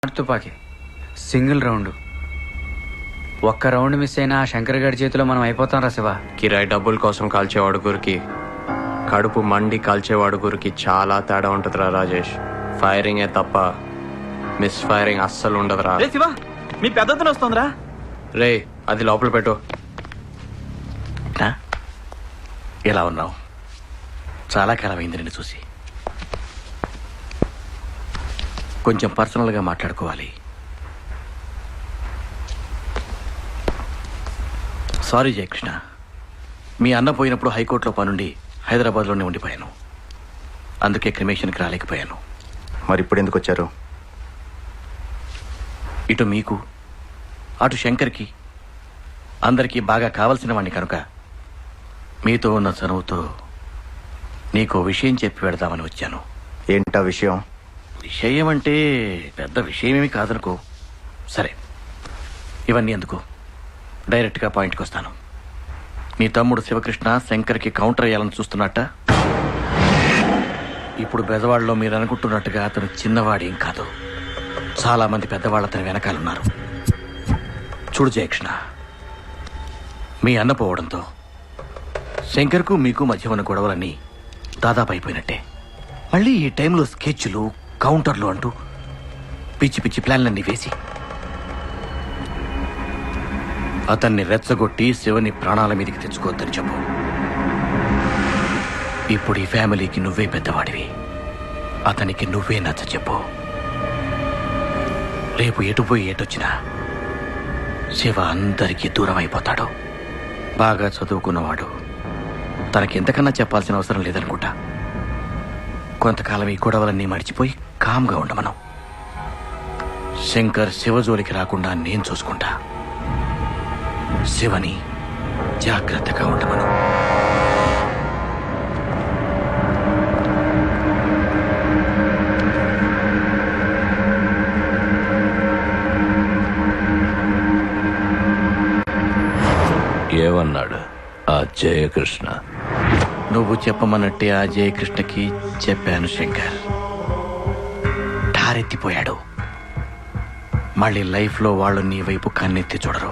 తుపాకీ single round. ఒక్క round miss అయినా ఆ శంకర్ గారి చేతిలో మనం అయిపోతాం రా శివ. కిరాయి డబ్బుల కోసం కాల్చేవాడు గురికి, కడుపు మండి కాల్చేవాడు గురికి చాలా తేడా ఉంటుందిరా రాజేష్. ఫైరింగే తప్ప మిస్ ఫైరింగ్ అస్సలు ఉండదురా. శివ మీ పెద్దతను వస్తుందిరా. రే అది లోపల పెట్టు. ఎలా ఉన్నావు? చాలా కాలమైంది నిన్ను చూసి. కొంచెం పర్సనల్గా మాట్లాడుకోవాలి. సారీ జయకృష్ణ, మీ అన్న పోయినప్పుడు హైకోర్టులో పనుండి హైదరాబాద్లోనే ఉండిపోయాను. అందుకే క్రిమేషన్కి రాలేకపోయాను. మరి ఇప్పుడు ఎందుకు వచ్చారు? ఇటు మీకు అటు శంకర్కి అందరికీ బాగా కావలసిన వాడిని కనుక మీతో ఉన్న చనువుతో నీకో విషయం చెప్పి పెడదామని వచ్చాను. ఏంటా విషయం? విషయం అంటే పెద్ద విషయమేమి కాదనుకో. సరే, ఇవన్నీ ఎందుకు, డైరెక్ట్గా పాయింట్కి వస్తాను. నీ తమ్ముడు శివకృష్ణ శంకర్కి కౌంటర్ అయ్యాలని చూస్తున్నట్ట. ఇప్పుడు బెజవాడలో మీరు అనుకుంటున్నట్టుగా అతను చిన్నవాడేం కాదు. చాలామంది పెద్దవాళ్ళు అతని వెనకాలన్నారు. చూడు జయకృష్ణ, మీ అన్న పోవడంతో శంకర్కు మీకు మధ్య ఉన్న గొడవలన్నీ దాదాపు అయిపోయినట్టే. మళ్ళీ ఈ టైంలో స్కెచ్లు కౌంటర్లు అంటూ పిచ్చి పిచ్చి ప్లాన్లన్నీ వేసి అతన్ని రెచ్చగొట్టి శివని ప్రాణాల మీదకి తెచ్చుకోవద్దని చెప్పు. ఇప్పుడు ఈ ఫ్యామిలీకి నువ్వే పెద్దవాడివి. అతనికి నువ్వే నచ్చ చెప్పు. రేపు ఎటుపోయి ఎటొచ్చినా శివ అందరికీ దూరం అయిపోతాడు. బాగా చదువుకున్నవాడు, తనకి ఎంతకన్నా చెప్పాల్సిన అవసరం లేదనుకుంటా. కొంతకాలం ఈ గొడవలన్నీ మర్చిపోయి కామ్గా ఉండమను. శంకర్ శివ జోలికి రాకుండా నేను చూసుకుంటా. శివని జాగ్రత్తగా ఉండమను. ఏమన్నాడు ఆ జయకృష్ణ? నువ్వు చెప్పమన్నట్టే ఆ జయకృష్ణకి చెప్పాను శంకర్. ఠారెత్తిపోయాడు. మళ్ళీ లైఫ్లో వాళ్ళు నీ వైపు కన్నెత్తి చూడరు.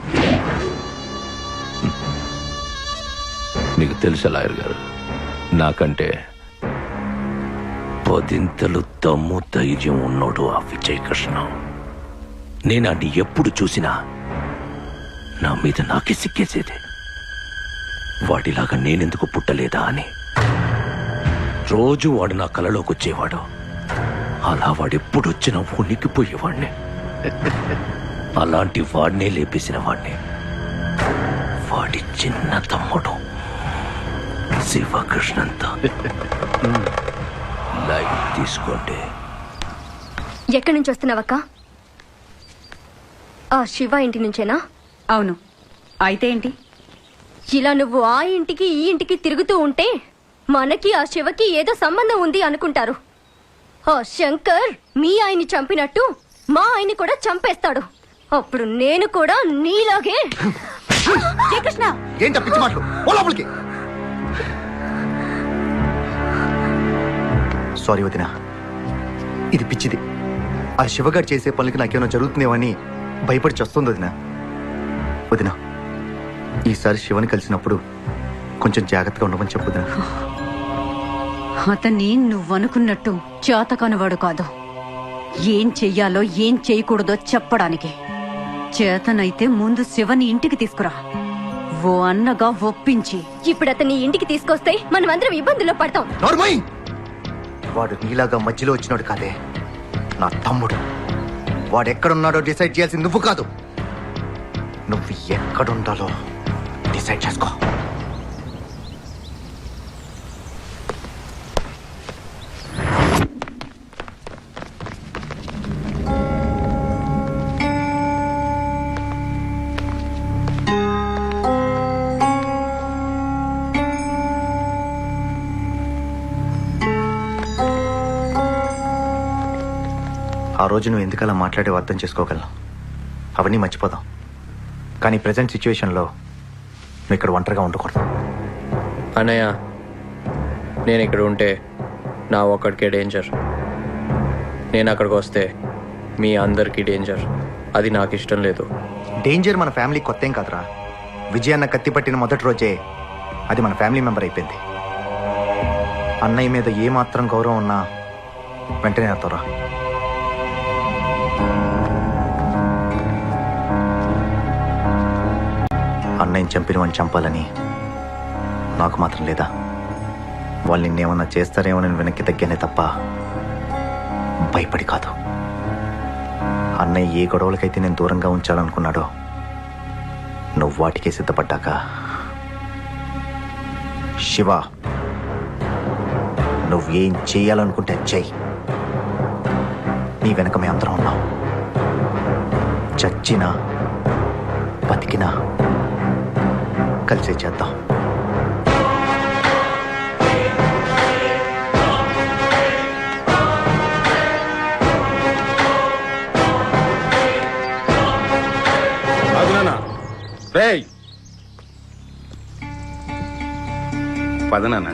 మీకు తెలుసా లాయర్ గారు, నాకంటే పదింతలు దమ్ము ధైర్యం ఉన్నాడు ఆ విజయకృష్ణ. నేను అది ఎప్పుడు చూసినా నా మీద నాకే సిక్కేసేది. వాడిలాగా నేనెందుకు పుట్టలేదా అని రోజు వాడు నా కలలోకి వచ్చేవాడు. అలా వాడెప్పుడొచ్చినా ఉనికిపోయేవాడిని. అలాంటి వాడినే లేపేసిన వాడిని వాడి చిన్న తమ్ముడు శివకృష్ణంతో. లైట్ తీసుకోండి. ఎక్కడి నుంచి వస్తున్నావక్క? ఆ శివ ఇంటి నుంచేనా? అవును. అయితే ఏంటి? ఇలా నువ్వు ఆ ఇంటికి ఈ ఇంటికి తిరుగుతూ ఉంటే మనకి ఆ శివకి ఏదో సంబంధం ఉంది అనుకుంటారు. ఆ శంకర్ మీ ఆయన్ని చంపినట్టు మా ఆయన్ని కూడా చంపేస్తాడు. అప్పుడు నేను కూడా నీలాగే. జయకృష్ణ, ఏంటా పిచ్చి మాటలు? ఓ లోపలికి. సారీ వదినా, ఇది పిచ్చిది. ఆ శివగారు చేసే పనులకి నాకేమైనా జరుగుతుందేమని భయపడి చస్తుంది వదినా. వదినా, ఈసారి శివని కలిసినప్పుడు కొంచెం జాగ్రత్తగా ఉండమని చెప్పు వదినా. అతన్ని నువ్వనుకున్నట్టు చేతకానివాడు కాదు. ఏం చెయ్యాలో ఏం చేయకూడదో చెప్పడానికి. చేతనైతే ముందు శివని ఇంటికి తీసుకురా. ఓ అన్నగా ఒప్పించి. ఇప్పుడు అతన్ని ఇంటికి తీసుకొస్తే మనం అందరం ఇబ్బందుల్లో పడతాం. నోర్మోయ్! వాడు నీలాగా మధ్యలో వచ్చినాడు కాదే, నా తమ్ముడు. వాడు ఎక్కడున్నాడో డిసైడ్ చేయాల్సింది నువ్వు కాదు. నువ్వు ఎక్కడుండాలో డిసైడ్ చేసుకో. ఆ రోజు నువ్వు ఎందుకలా మాట్లాడే అర్థం చేసుకోగలను. అవన్నీ మర్చిపోదాం. కానీ ప్రజెంట్ సిచ్యువేషన్లో నువ్వు ఇక్కడ ఒంటరిగా ఉండకూడదు. అన్నయ్య, నేను ఇక్కడ ఉంటే నా ఒక్కడికే డేంజర్. నేను అక్కడికి వస్తే మీ అందరికీ డేంజర్. అది నాకు ఇష్టం లేదు. డేంజర్ మన ఫ్యామిలీ కొత్త ఏం కాదురా. విజయన్న కత్తి పట్టిన మొదటి రోజే అది మన ఫ్యామిలీ మెంబర్ అయిపోయింది. అన్నయ్య మీద ఏమాత్రం గౌరవం ఉన్నా వెంటనే అతరా. అన్నయ్యని చంపిన వాడిని చంపాలని నాకు మాత్రం లేదా? వాళ్ళు నిన్నేమన్నా చేస్తారేమో నేను వెనక్కి తగ్గానే తప్ప భయపడి కాదు. అన్నయ్య ఏ గొడవలకైతే నేను దూరంగా ఉంచాలనుకున్నాడో నువ్వు వాటికే సిద్ధపడ్డాక శివ నువ్వేం చెయ్యాలనుకుంటే చెయ్యి. నీ వెనక మేము అందరం ఉన్నాం. చచ్చినా బతికినా కలిసే చేద్దాం. పదనాన్న.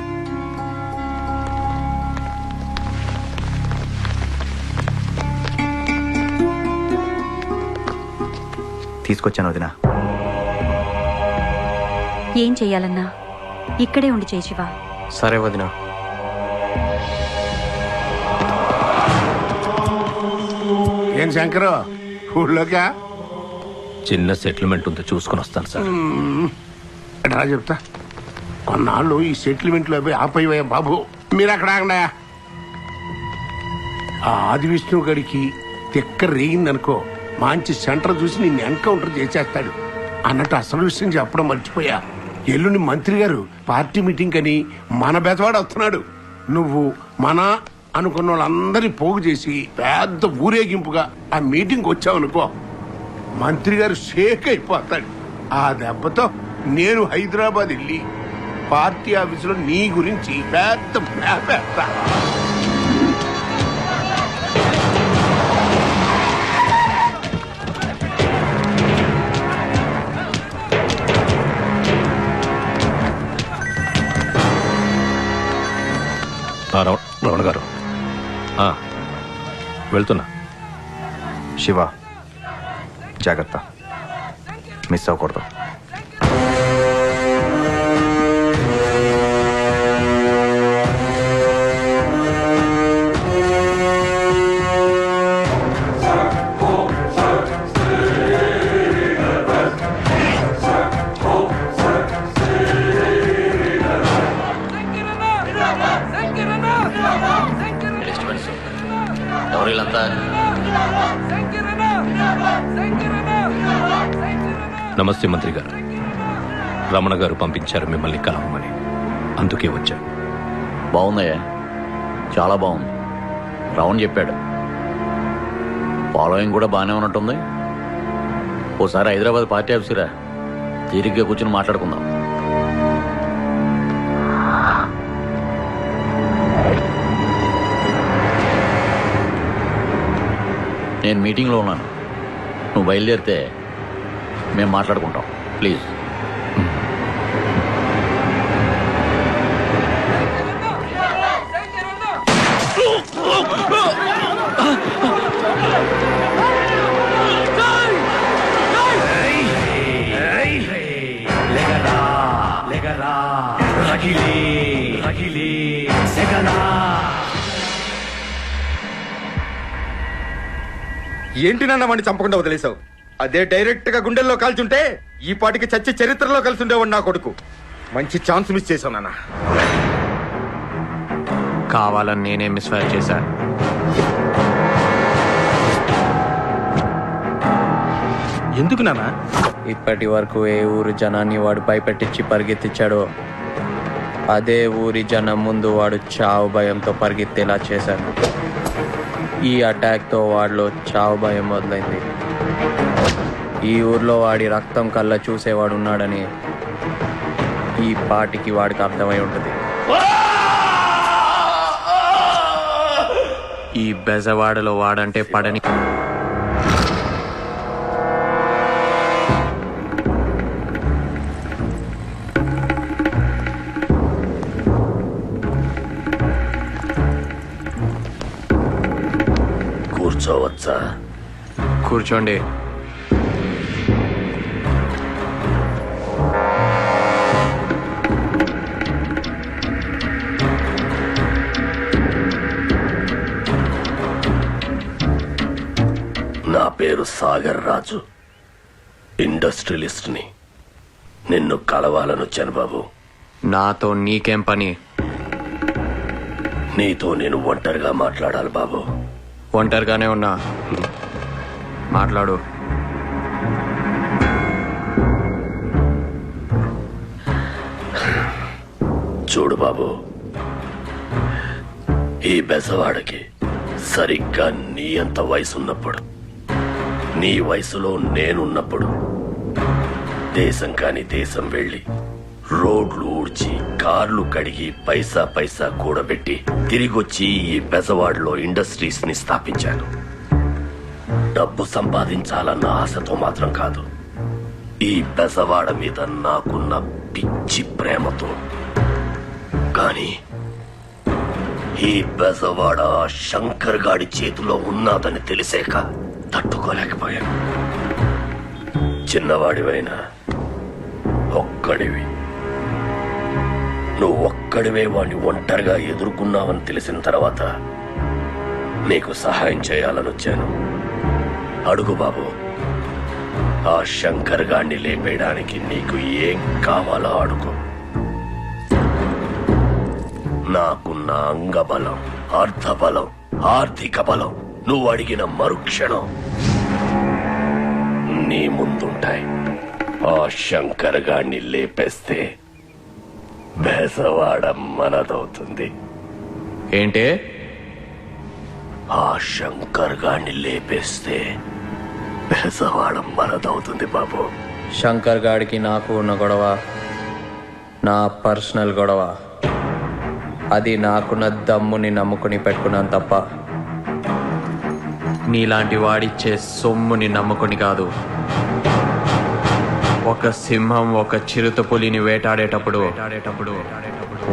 తీసుకొచ్చాను వదినా. ఏం చెయ్యాలన్నా ఇక్కడే ఉండి చేయి శివ. సరే వదినా. ఏం శంకరు ఊళ్ళోకా? చిన్న సెటిల్మెంట్ ఉంది, చూసుకుని వస్తాను సార్. రా చెప్తా. కొన్నాళ్ళు ఈ సెటిల్మెంట్లు అవి ఆపయ్యా బాబు. మీరు అక్కడ ఆగండా. ఆ ఆది విష్ణు గడికి తిక్క రేగిందనుకో, మంచి సెంటర్ చూసి నిన్ను ఎన్కౌంటర్ చేసేస్తాడు అన్నట్టు అసలు విషయం చెప్పడం మర్చిపోయా. ఎల్లుండి మంత్రి గారు పార్టీ మీటింగ్ అని మన బెతవాడు వస్తున్నాడు. నువ్వు మన అనుకున్న వాళ్ళందరినీ పోగు చేసి పెద్ద ఊరేగింపుగా ఆ మీటింగ్ వచ్చావనుకో, మంత్రి గారు షేక్ అయిపోతాడు. ఆ దెబ్బతో నేను హైదరాబాద్ వెళ్ళి పార్టీ ఆఫీసులో నీ గురించి పెద్ద మేపేస్తా. రమణ గారు వెళ్తున్నా. శివ జాగ్రత్త, మిస్ అవ్వకూడదు. నమస్తే మంత్రి గారు. రమణ గారు పంపించారు మిమ్మల్ని కలవమని, అందుకే వచ్చా. బాగుందయ్యా, చాలా బాగుంది. రావణ్ చెప్పాడు. ఫాలోయింగ్ కూడా బాగానే ఉన్నట్టుంది. ఓసారి హైదరాబాద్ పార్టీ ఆఫీసురా, తీరిగ్గా కూర్చుని మాట్లాడుకుందాం. నేను మీటింగ్లో ఉన్నాను, నువ్వు బయలుదేరితే మేము మాట్లాడుకుంటాం. ప్లీజ్. ఏంటి నాన్న వాడిని చంపకుండా వదిలేసావు? అదే డైరెక్ట్ గా గుండెల్లో కాల్చుంటే ఈ పాటికి చచ్చి చరిత్రలో కలిసి ఉండేవాడు నా కొడుకు. మంచి ఛాన్స్ మిస్ చేశావు నాన్న. కావాలని నేనే మిస్ఫైర్ చేశా. ఎందుకు నాన్న? ఇప్పటి వరకు ఏ ఊరు జనాన్ని వాడు భయపెట్టించి పరిగెత్తించాడో అదే ఊరి జనం ముందు వాడు చావు భయంతో పరిగెత్తేలా చేశాడు. ఈ అటాక్తో వాడిలో చావు భయం మొదలైంది. ఈ ఊర్లో వాడి రక్తం కళ్ళ చూసేవాడు ఉన్నాడని ఈ పాటికి వాడికి అర్థమై ఉంటుంది. ఈ బెజవాడలో వాడంటే పడని కూర్చోవచ్చా? కూర్చోండి. నా పేరు సాగర్ రాజు, ఇండస్ట్రియలిస్ట్ని. నిన్ను కలవాలనొచ్చాను బాబు. నాతో నీకేం పని? నీతో నేను ఒంటరిగా మాట్లాడాలి బాబు. ఒంటరిగానే ఉన్నా, మాట్లాడు. చూడు బాబు, ఈ బెజవాడకి సరిగ్గా నీ అంత వయసున్నప్పుడు, నీ వయసులో నేనున్నప్పుడు దేశం కాని దేశం వెళ్ళి రోడ్లు ఊడ్చి కార్లు కడిగి పైసా పైసా కూడబెట్టి తిరిగొచ్చి ఈ బెజవాడలో ఇండస్ట్రీస్ ని స్థాపించాను. డబ్బు సంపాదించాలన్న ఆశతో మాత్రం కాదు, ఈ బెజవాడ మీద నాకున్న పిచ్చి ప్రేమతో. కానీ ఈ బెజవాడ శంకర్ గాడి చేతిలో ఉన్నదని తెలిసాక తట్టుకోలేకపోయాను. చిన్నవాడివైనా ఒక్కడివి, నువ్వు ఒక్కడివే వాడిని ఒంటరిగా ఎదుర్కొన్నావని తెలిసిన తర్వాత నీకు సహాయం చేయాలని వచ్చాను. అడుగు బాబు, ఆ శంకర్ గాడిని లేపేయడానికి నీకు ఏం కావాలో అడుగు. నాకున్న అంగబలం, అర్థబలం, ఆర్థిక బలం నువ్వు అడిగిన మరుక్షణం నీ ముందుంటాయి. ఆ శంకర్ గాడిని లేపేస్తే బెజవాడ మనదవుతుంది. ఏంటే? ఆ శంకర్ గాడిని లేపేస్తే బెజవాడ మనదవుతుంది బాబు. శంకర్ గాడికి నాకు ఉన్న గొడవ నా పర్సనల్ గొడవ. అది నాకున్న దమ్ముని నమ్ముకుని పెట్టుకున్నాను తప్ప నీలాంటి వాడిచ్చే సొమ్ముని నమ్ముకుని కాదు. ఒక సింహం ఒక చిరుతపులిని వేటాడేటప్పుడు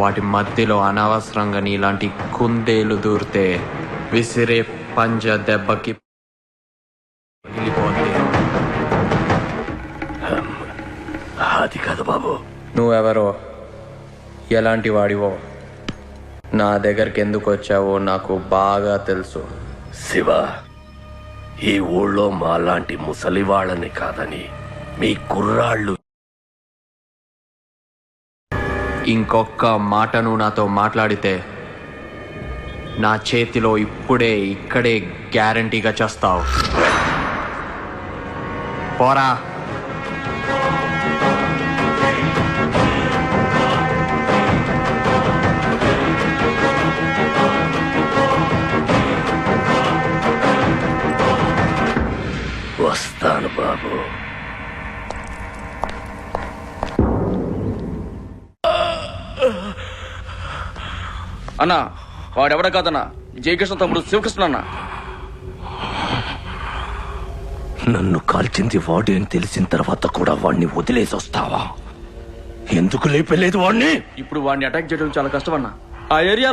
వాటి మధ్యలో అనవసరంగా నీలాంటి కుందేలు దూరితే విసిరే పంజ దెబ్బకి పగిలిపోతే. అది కాదు బాబు. నువ్వెవరో, ఎలాంటి వాడివో, నా దగ్గరికి ఎందుకు వచ్చావో నాకు బాగా తెలుసు. శివ, ఈ ఊళ్ళో మాలాంటి ముసలి వాళ్ళని కాదని మీ కుర్రాళ్ళు. ఇంకొక మాట నువ్వు నాతో మాట్లాడితే నా చేతిలో ఇప్పుడే ఇక్కడే గ్యారంటీగా చేస్తావు. పోరా. వస్తాను బాబు. అన్నా, వాడెవడ కాదన్నా, జయకృష్ణ తమ్ముడు శివకృష్ణ అన్న. నన్ను కాల్చింది వాడు అని తెలిసిన తర్వాత కూడా వాడిని వదిలేసి వస్తావా? ఎందుకు లేపలేదు వాడిని? ఇప్పుడు వాడిని అటాక్ చేయడం చాలా కష్టం అన్నా. ఆ ఏరియా